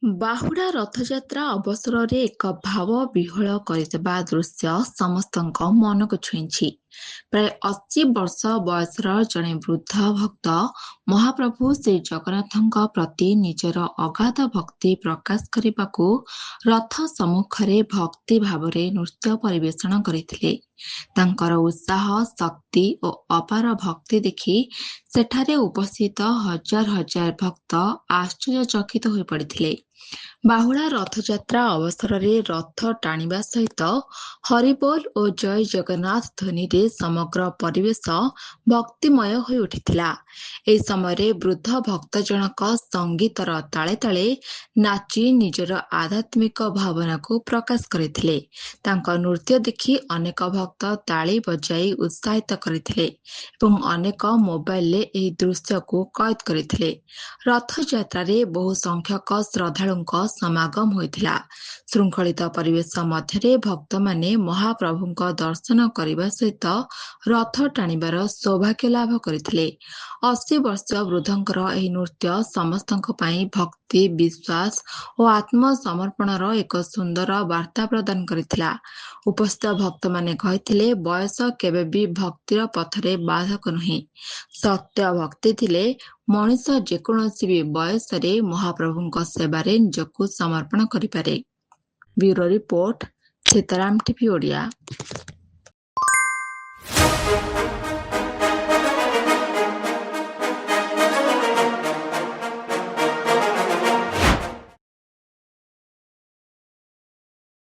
ବାହୁଡ଼ା ରଥଯାତ୍ରା ଅବସରରେ ଏକ ଭାବ ବିହ୍ୱଳ କରିଦେବା ଦୃଶ୍ୟ ସମସ୍ତଙ୍କ ମନକୁ ଛୁଇଁଛି। ପ୍ରାୟ 80 ବର୍ଷ ବୟସର ଜଣେ ବୃଦ୍ଧ ଭକ୍ତ ମହାପ୍ରଭୁ ଶ୍ରୀ ଜଗନ୍ନାଥଙ୍କ ପ୍ରତି ନିଜର ଅଗାଧ ଭକ୍ତି ପ୍ରକାଶ କରିବାକୁ ରଥ ସମ୍ମୁଖରେ ଭକ୍ତି ଭାବରେ ନୃତ୍ୟ ପରିବେଷଣ କରିଥିଲେ। ତାଙ୍କର ଉତ୍ସାହ, ଶକ୍ତି ଓ ଅପାର ଭକ୍ତି ଦେଖି ସେଠାରେ ଉପସ୍ଥିତ ହଜାର ହଜାର ଭକ୍ତ ଆଶ୍ଚର୍ଯ୍ୟଚକିତ ହୋଇପଡ଼ିଥିଲେ। ବାହୁଡ଼ା ରଥଯାତ୍ରା ଅବସରରେ ରଥ ଟାଣିବା ସହିତ ହରିବୋଲ ଓ ଜୟ ଜଗନ୍ନାଥ ଧ୍ୱନିରେ ସମଗ୍ର ପରିବେଶ ଭକ୍ତିମୟ ହୋଇ ଉଠିଥିଲା। ଏହି ସମୟରେ ବୃଦ୍ଧ ଭକ୍ତ ଜଣକ ସଙ୍ଗୀତର ତାଳେ ତାଳେ ନାଚି ନିଜର ଆଧ୍ୟାତ୍ମିକ ଭାବନାକୁ ପ୍ରକାଶ କରିଥିଲେ। ତାଙ୍କ ନୃତ୍ୟ ଦେଖି ଅନେକ ଭକ୍ତ ତାଳି ବଜାଇ ଉତ୍ସାହିତ କରିଥିଲେ ଏବଂ ଅନେକ ମୋବାଇଲରେ ଏହି ଦୃଶ୍ୟକୁ କଏଦ କରିଥିଲେ। ରଥଯାତ୍ରାରେ ବହୁ ସଂଖ୍ୟକ ଶ୍ରଦ୍ଧାଳୁଙ୍କ ସମାଗମ ହୋଇଥିଲା। ଶୃଙ୍ଖଳିତ ପରିବେଶ ମଧ୍ୟରେ ଭକ୍ତମାନେ ମହାପ୍ରଭୁଙ୍କ ଦର୍ଶନ କରିବା ସହିତ ରଥ ଟାଣିବାର ସୌଭାଗ୍ୟ ଲାଭ କରିଥିଲେ। 80 ବର୍ଷୀୟ ବୃଦ୍ଧଙ୍କର ଏହି ନୃତ୍ୟ ସମସ୍ତଙ୍କ ପାଇଁ ଭକ୍ତି, ବିଶ୍ୱାସ ଓ ଆତ୍ମସମର୍ପଣର ଏକ ସୁନ୍ଦର ବାର୍ତ୍ତା ପ୍ରଦାନ କରିଥିଲା। ଉପସ୍ଥିତ ଭକ୍ତମାନେ କହିଥିଲେ, ବୟସ କେବେ ବି ଭକ୍ତିର ପଥରେ ବାଧକ ନୁହେଁ। ସତ୍ୟ ଭକ୍ତି ଥିଲେ ମଣିଷ ଯେକୌଣସି ବି ବୟସରେ ମହାପ୍ରଭୁଙ୍କ ସେବାରେ ନିଜକୁ ସମର୍ପଣ କରିପାରେ। Bureau report, Sitaram TV Odia.